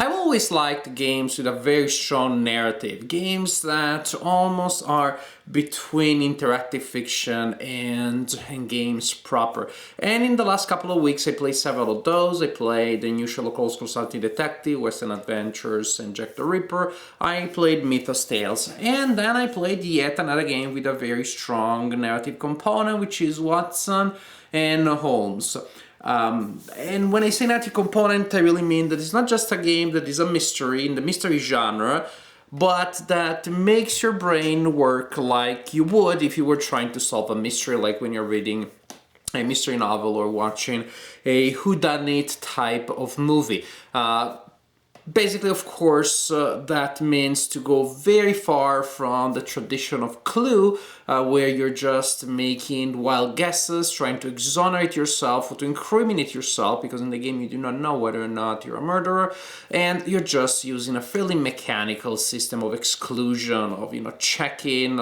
I've always liked games with a very strong narrative, games that almost are between interactive fiction and games proper. And in the last couple of weeks I played several of those. I played the new Sherlock Holmes Consulting Detective, Western Adventures, and Jack the Ripper. I played Mythos Tales. And then I played yet another game with a very strong narrative component, which is Watson and Holmes. And when I say narrative component, I really mean that it's not just a game that is a mystery in the mystery genre, but that makes your brain work like you would if you were trying to solve a mystery, like when you're reading a mystery novel or watching a whodunit type of movie. Basically, of course, that means to go very far from the tradition of Clue, where you're just making wild guesses, trying to exonerate yourself or to incriminate yourself, because in the game you do not know whether or not you're a murderer, and you're just using a fairly mechanical system of exclusion, of checking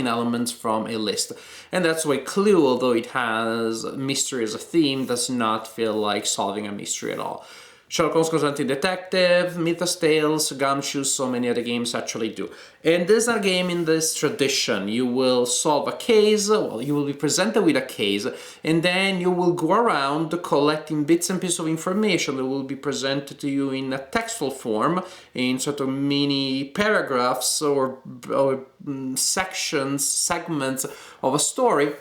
elements from a list. And that's why Clue, although it has mystery as a theme, does not feel like solving a mystery at all. Sherlock Holmes Consulting Detective, Mythos Tales, Gumshoe, so many other games actually do. And this is a game in this tradition. You will solve a case, well, you will be presented with a case, and then you will go around collecting bits and pieces of information that will be presented to you in a textual form, in sort of mini paragraphs or sections, segments of a story.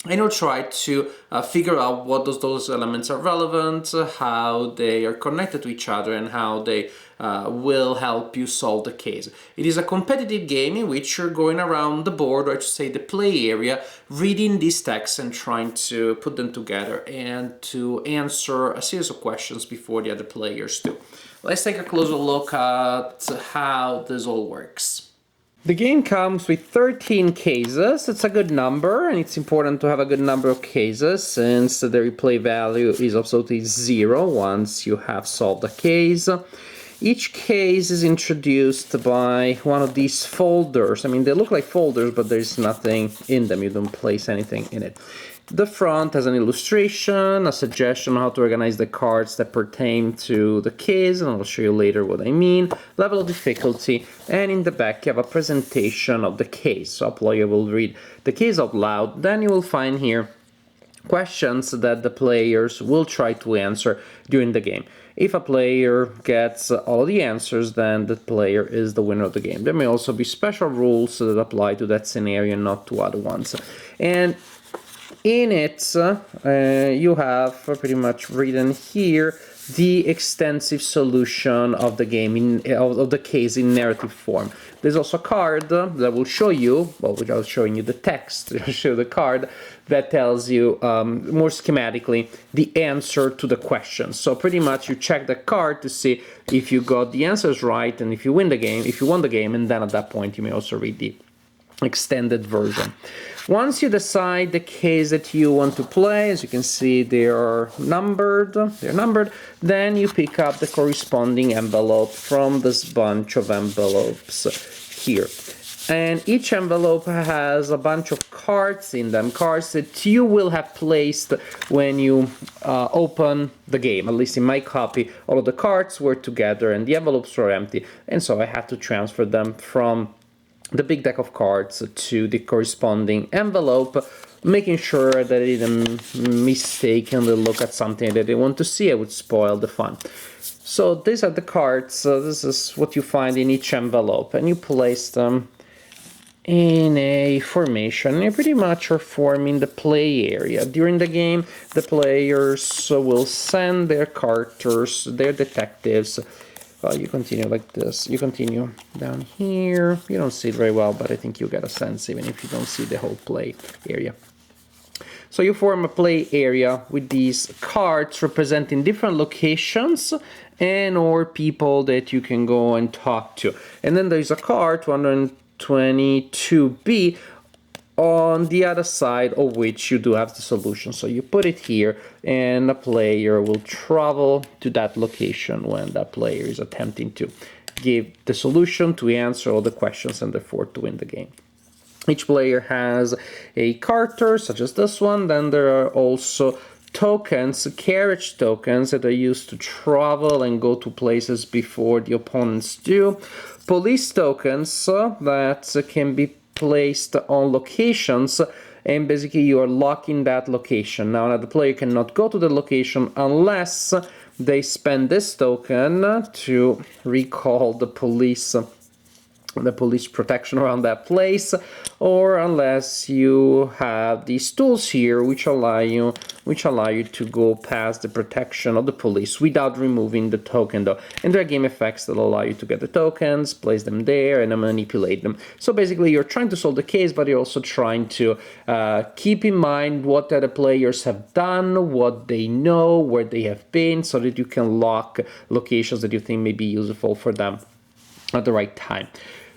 And you'll try to figure out what those elements are relevant, how they are connected to each other, and how they will help you solve the case. It is a competitive game in which you're going around the board, or I should say the play area, reading these texts and trying to put them together and to answer a series of questions before the other players do. Let's take a closer look at how this all works. The game comes with 13 cases. It's a good number, and it's important to have a good number of cases since the replay value is absolutely 0 once you have solved a case. Each case is introduced by one of these folders. I mean, they look like folders, but there's nothing in them. You don't place anything in it. The front has an illustration, a suggestion on how to organize the cards that pertain to the case, and I'll show you later what I mean, level of difficulty, and in the back you have a presentation of the case. So a player will read the case out loud, then you will find here questions that the players will try to answer during the game. If a player gets all the answers, then the player is the winner of the game. There may also be special rules that apply to that scenario and not to other ones. And in it, you have pretty much written here the extensive solution of the game, of the case in narrative form. There's also a card that will show you, well, without showing you the text, I'll show the card that tells you more schematically the answer to the question. So pretty much you check the card to see if you got the answers right and if you win the game, if you won the game, and then at that point you may also read the extended version. Once you decide the case that you want to play, as you can see they are numbered, then you pick up the corresponding envelope from this bunch of envelopes here. And each envelope has a bunch of cards in them, cards that you will have placed when you open the game. At least in my copy, all of the cards were together and the envelopes were empty, and so I had to transfer them from the big deck of cards to the corresponding envelope, making sure that I didn't mistakenly look at something that I didn't want to see. It would spoil the fun. So these are the cards. This is what you find in each envelope, and you place them in a formation. You pretty much are forming the play area. During the game, the players will send their characters, their detectives. You continue like this. You continue down here. You don't see it very well, but I think you get a sense even if you don't see the whole play area. So you form a play area with these cards representing different locations and or people that you can go and talk to. And then there's a card, 222B, on the other side of which you do have the solution. So you put it here and the player will travel to that location when that player is attempting to give the solution, to answer all the questions, and therefore to win the game. Each player has a character such as this one. Then there are also tokens, carriage tokens that are used to travel and go to places before the opponents do. Police tokens that can be placed on locations, and basically you are locking that location. Now the player cannot go to the location unless they spend this token to recall the police protection around that place, or unless you have these tools here which allow you to go past the protection of the police without removing the token though. And there are game effects that allow you to get the tokens, place them there, and manipulate them. So basically you're trying to solve the case, but you're also trying to keep in mind what other players have done, what they know, where they have been, so that you can lock locations that you think may be useful for them at the right time.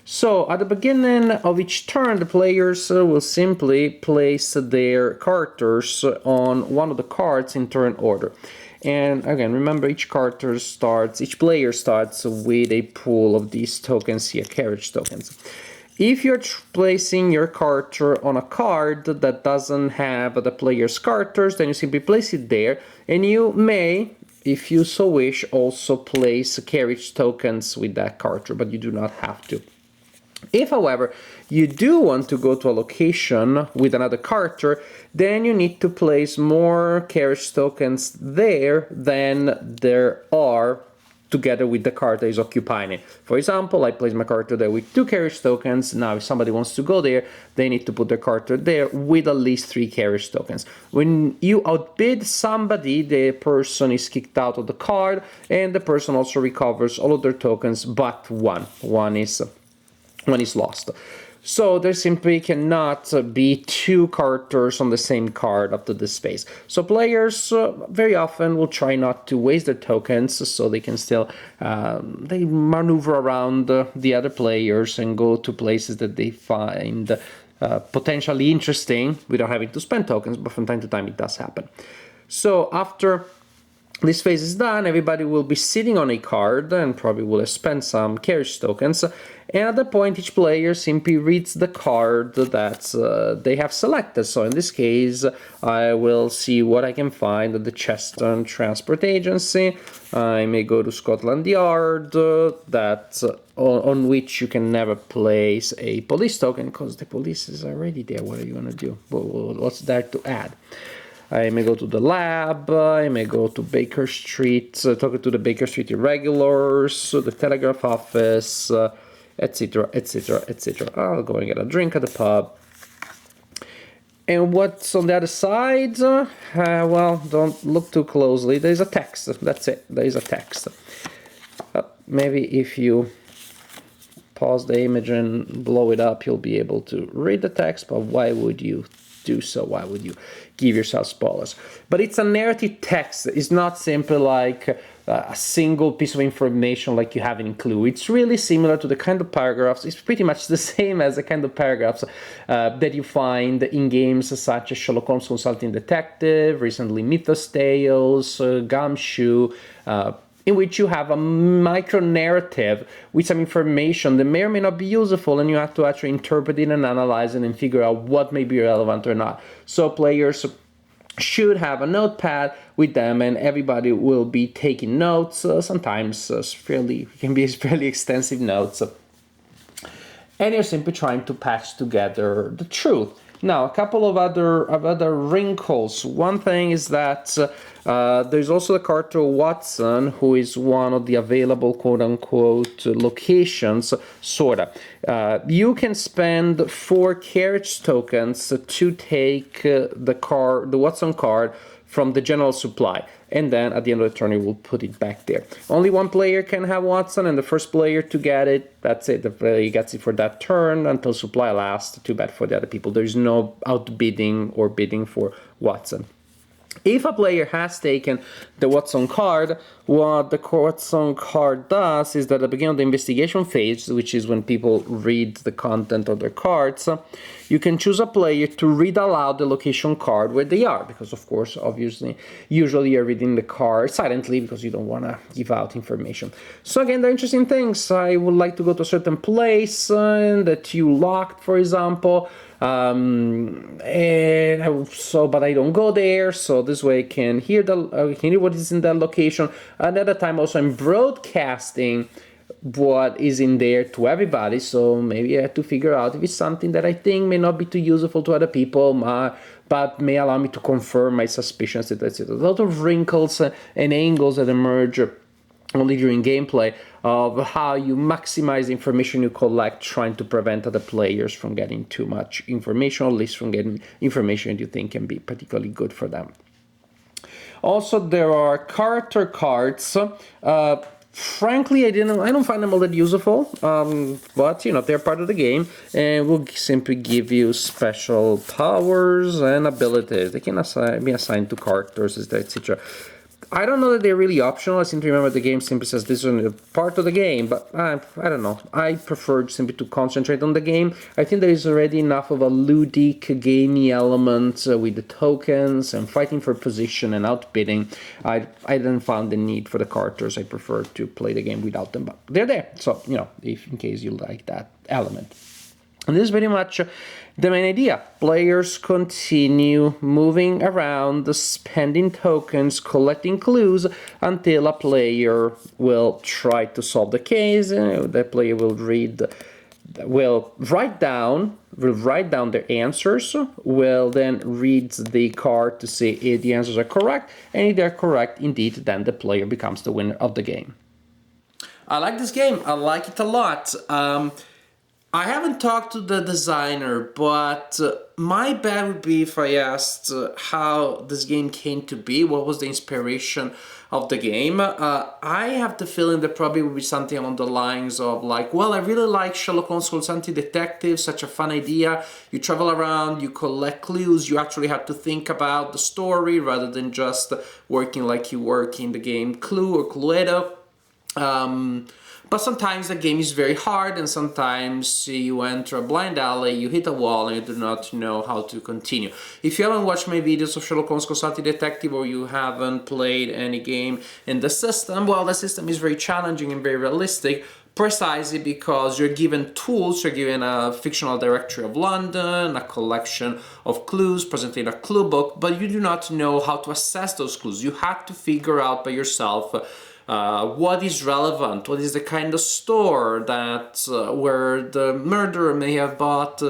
So at the beginning of each turn, the players will simply place their characters on one of the cards in turn order. And again, remember, each player starts with a pool of these tokens here, carriage tokens. If you're placing your character on a card that doesn't have the player's characters, then you simply place it there, and you may, if you so wish, also place carriage tokens with that character, but you do not have to. If, however, you do want to go to a location with another character, then you need to place more carriage tokens there than there are together with the card that is occupying it. For example, I place my character there with 2 carriage tokens. Now, if somebody wants to go there, they need to put their character there with at least 3 carriage tokens. When you outbid somebody, the person is kicked out of the card, and the person also recovers all of their tokens but one. One is lost. So there simply cannot be 2 characters on the same card up to this space. So players very often will try not to waste their tokens, so they can still they maneuver around the other players and go to places that they find potentially interesting without having to spend tokens, but from time to time it does happen. So after this phase is done, everybody will be sitting on a card and probably will have spent some carriage tokens. And at that point, each player simply reads the card that they have selected. So in this case, I will see what I can find at the Cheston Transport Agency. I may go to Scotland Yard, on which you can never place a police token because the police is already there. What are you going to do? What's there to add? I may go to the lab, I may go to Baker Street, talk to the Baker Street irregulars, the telegraph office, etc., etc., etc. I'll go and get a drink at the pub. And what's on the other side? Well, don't look too closely. There's a text. That's it. There is a text. Maybe if you pause the image and blow it up, you'll be able to read the text, but why would you do so? Why would you give yourself spoilers? But it's a narrative text. It's not simply like a single piece of information like you have in Clue. It's really similar to the kind of paragraphs. It's pretty much the same as the kind of paragraphs that you find in games such as Sherlock Holmes Consulting Detective, recently Mythos Tales, Gumshoe, in which you have a micro-narrative with some information that may or may not be useful, and you have to actually interpret it and analyze it and figure out what may be relevant or not. So players should have a notepad with them, and everybody will be taking notes, sometimes can be fairly extensive notes. And you're simply trying to patch together the truth. Now, a couple of other wrinkles. One thing is that there's also the character Watson, who is one of the available quote-unquote locations, sorta. You can spend 4 carriage tokens to take the Watson card from the general supply, and then at the end of the turn you will put it back there. Only one player can have Watson, and the first player to get it, that's it. The player gets it for that turn until supply lasts. Too bad for the other people. There's no outbidding or bidding for Watson. If a player has taken the Watson card, what the Watson card does is that at the beginning of the investigation phase, which is when people read the content of their cards, you can choose a player to read aloud the location card where they are, because of course, obviously, usually you're reading the card silently because you don't want to give out information. So again, they're interesting things. I would like to go to a certain place that you locked, for example. But I don't go there, so this way I can hear what is in that location. And at the time also I'm broadcasting what is in there to everybody, so maybe I have to figure out if it's something that I think may not be too useful to other people, but may allow me to confirm my suspicions, etc. A lot of wrinkles and angles that emerge only during gameplay of how you maximize the information you collect, trying to prevent other players from getting too much information, or at least from getting information you think can be particularly good for them. Also, there are character cards. Frankly, I don't find them all that useful, but they're part of the game and will simply give you special powers and abilities. They can be assigned to characters, etc. I don't know that they're really optional. I seem to remember the game simply says this is a part of the game, but I don't know. I prefer simply to concentrate on the game. I think there is already enough of a ludic, gamey element with the tokens and fighting for position and outbidding. I didn't find the need for the characters. I prefer to play the game without them, but they're there. So, if in case you like that element. And this is very much the main idea. Players continue moving around, spending tokens, collecting clues until a player will try to solve the case. The player will write down their answers, will then read the card to see if the answers are correct, and if they're correct indeed, then the player becomes the winner of the game. I like this game. I like it a lot. I haven't talked to the designer, but my bet would be if I asked how this game came to be, what was the inspiration of the game. I have the feeling that probably would be something along the lines of like, well, I really like Sherlock Holmes Consulting Detective, such a fun idea. You travel around, you collect clues, you actually have to think about the story rather than just working like you work in the game Clue or Cluedo. But sometimes the game is very hard, and sometimes you enter a blind alley, you hit a wall, and you do not know how to continue. If you haven't watched my videos of Sherlock Holmes Consulting Detective, or you haven't played any game in the system, well, the system is very challenging and very realistic, precisely because you're given tools. You're given a fictional directory of London, a collection of clues presented in a clue book, but you do not know how to assess those clues. You have to figure out by yourself what is relevant, what is the kind of store that where the murderer may have bought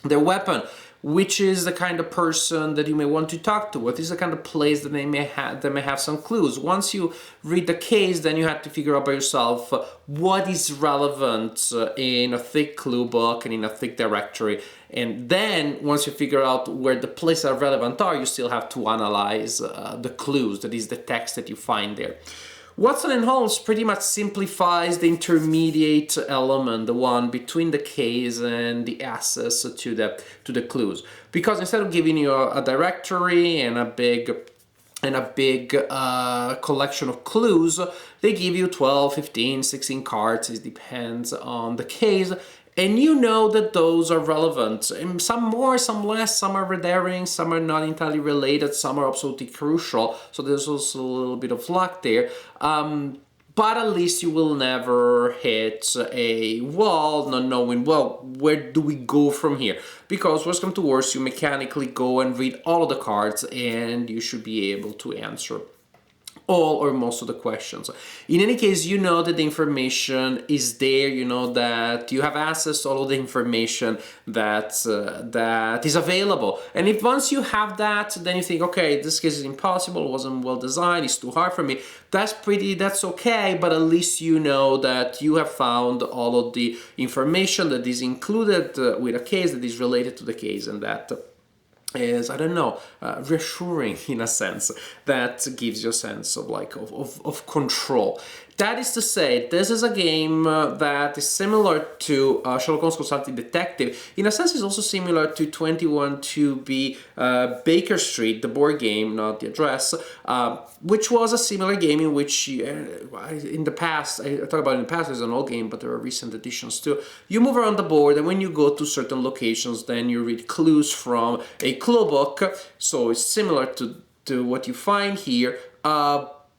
their weapon, which is the kind of person that you may want to talk to, what is the kind of place that they may have some clues. Once you read the case, then you have to figure out by yourself what is relevant in a thick clue book and in a thick directory. And then once you figure out where the places are relevant are, you still have to analyze the clues, that is the text that you find there. Watson and Holmes pretty much simplifies the intermediate element, the one between the case and the access to the clues. Because instead of giving you a directory and a big collection of clues, they give you 12, 15, 16 cards. It depends on the case. And you know that those are relevant. And some more, some less, some are red herrings, some are not entirely related, some are absolutely crucial. So there's also a little bit of luck there. But at least you will never hit a wall not knowing, well, where do we go from here? Because worst come to worst, you mechanically go and read all of the cards and you should be able to answer all or most of the questions. In any case, you know that the information is there, you know that you have access to all of the information that is available. And if once you have that, then you think, okay, this case is impossible, it wasn't well designed, it's too hard for me. That's okay, but at least you know that you have found all of the information that is included with a case, that is related to the case, and that is, I don't know, reassuring in a sense. That gives you a sense of of control. That is to say, this is a game that is similar to Sherlock Holmes Consulting Detective. In a sense, it's also similar to 21-2B Baker Street, the board game, not the address, which was a similar game in which, in the past, I talk about in the past, it's an old game, but there are recent additions too. You move around the board, and when you go to certain locations, then you read clues from a clue book. So it's similar to what you find here.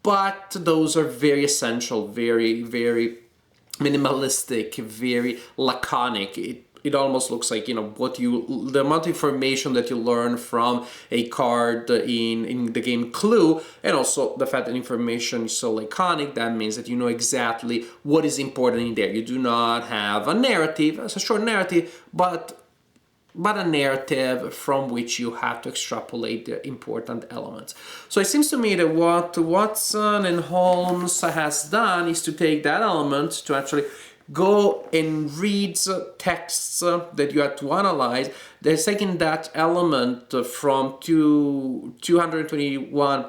But those are very essential, very, very minimalistic, very laconic. it almost looks like, the amount of information that you learn from a card in the game Clue, and also the fact that information is so iconic, that means that you know exactly what is important in there. You do not have a narrative, it's a short narrative, but a narrative from which you have to extrapolate the important elements. So it seems to me that what Watson and Holmes has done is to take that element to actually go and read texts that you have to analyze. They're taking that element from 221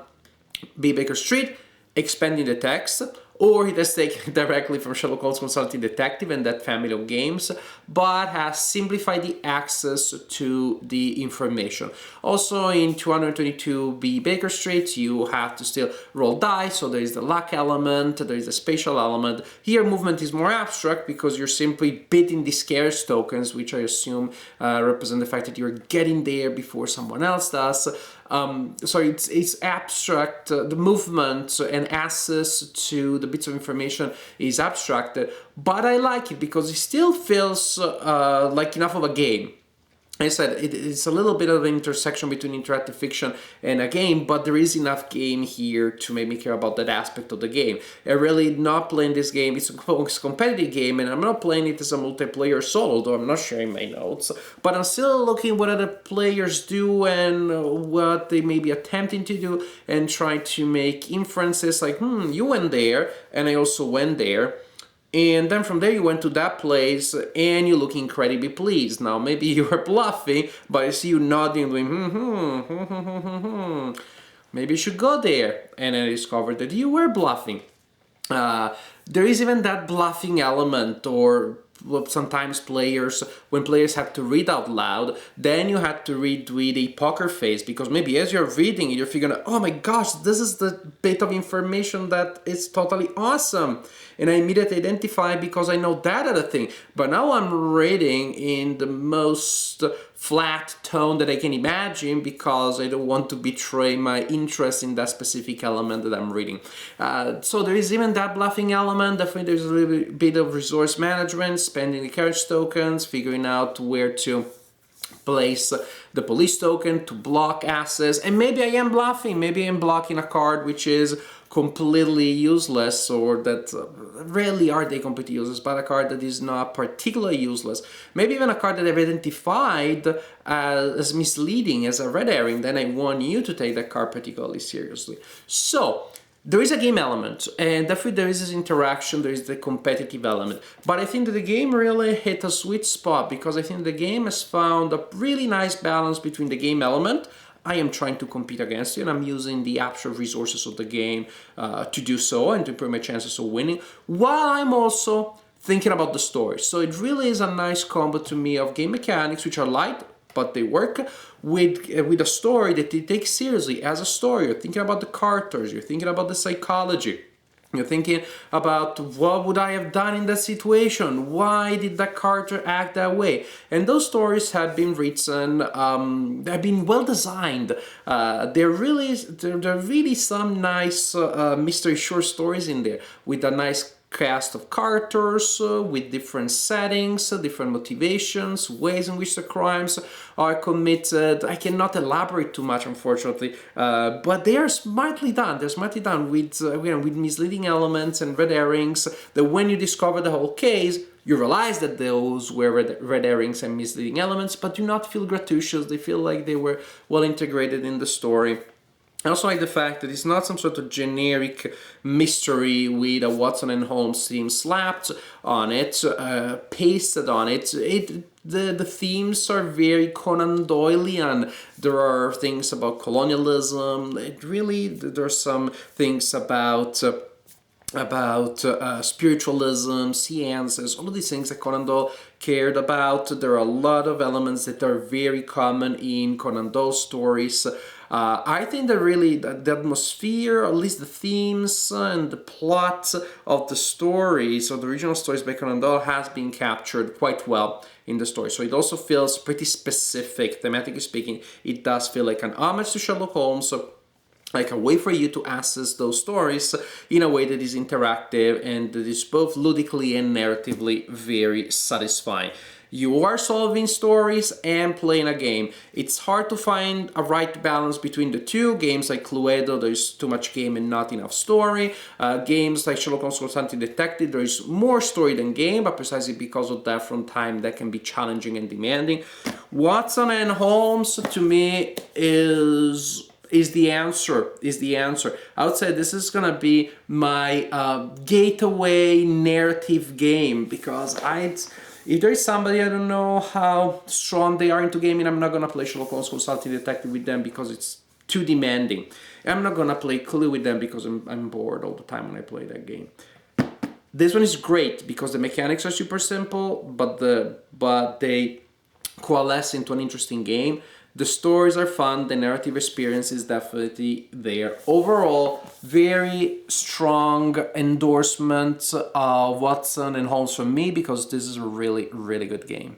B. Baker Street, expanding the text, or he has taken directly from Sherlock Holmes Consulting Detective and that family of games, but has simplified the access to the information. Also in 222B Baker Street, you have to still roll dice, so there is the luck element, there is the spatial element. Here movement is more abstract because you're simply bidding the scarce tokens, which I assume represent the fact that you're getting there before someone else does. So it's abstract, the movement and access to the bits of information is abstracted, but I like it because it still feels like enough of a game. I said it's a little bit of an intersection between interactive fiction and a game, but there is enough game here to make me care about that aspect of the game. I'm really not playing this game, it's a competitive game, and I'm not playing it as a multiplayer solo, though I'm not sharing my notes, but I'm still looking what other players do and what they may be attempting to do, and trying to make inferences like, you went there, and I also went there. And then from there you went to that place and you look incredibly pleased. Now maybe you were bluffing, but I see you nodding, doing maybe you should go there. And I discovered that you were bluffing. There is even that bluffing element, or sometimes when players have to read out loud, then you have to read with a poker face, because maybe as you're reading you're figuring, oh my gosh, this is the bit of information that is totally awesome, and I immediately identify because I know that other thing, but now I'm reading in the most flat tone that I can imagine because I don't want to betray my interest in that specific element that I'm reading. So there is even that bluffing element. Definitely there's a little bit of resource management, spending the carriage tokens, figuring out where to place the police token to block access, and maybe I am bluffing, maybe I'm blocking a card which is completely useless, or that rarely are they completely useless, but a card that is not particularly useless, maybe even a card that I've identified as misleading, as a red herring, then I want you to take that card particularly seriously. So there is a game element, and definitely there is this interaction, there is the competitive element, but I think that the game really hit a sweet spot, because I think the game has found a really nice balance between the game element. I am trying to compete against you, and I'm using the abstract resources of the game to do so and to improve my chances of winning, while I'm also thinking about the story. So it really is a nice combo to me of game mechanics, which are light, but they work, with a story that they take seriously as a story. You're thinking about the characters, you're thinking about the psychology. You're thinking about what would I have done in that situation? Why did that character act that way? And those stories have been written, they've been well designed. There are really some nice mystery short stories in there, with a nice cast of characters with different settings, different motivations, ways in which the crimes are committed. I cannot elaborate too much, unfortunately, but they are smartly done. They're smartly done with misleading elements and red herrings, that when you discover the whole case, you realize that those were red herrings and misleading elements, but do not feel gratuitous. They feel like they were well integrated in the story. I also like the fact that it's not some sort of generic mystery with a Watson and Holmes theme slapped on it, pasted on it. The themes are very Conan Doylean. There are things about colonialism. There are some things about spiritualism, seances, all of these things that Conan Doyle cared about. There are a lot of elements that are very common in Conan Doyle stories. I think that really the atmosphere, at least the themes and the plot of the stories, of the original stories by Conan Doyle, has been captured quite well in the story. So it also feels pretty specific, thematically speaking. It does feel like an homage to Sherlock Holmes, like a way for you to access those stories in a way that is interactive and that is both ludically and narratively very satisfying. You are solving stories and playing a game. It's hard to find a right balance between the two. Games like Cluedo, there's too much game and not enough story. Games like Sherlock Holmes Constantine Detective, there is more story than game, but precisely because of that from time that can be challenging and demanding. Watson and Holmes, to me, is the answer. I would say this is gonna be my gateway narrative game, because if there is somebody, I don't know how strong they are into gaming, I'm not gonna play Sherlock Holmes Consulting Detective with them because it's too demanding. I'm not gonna play Clue with them because I'm bored all the time when I play that game. This one is great because the mechanics are super simple, but they coalesce into an interesting game. The stories are fun, the narrative experience is definitely there. Overall, very strong endorsement of Watson and Holmes from me, because this is a really, really good game.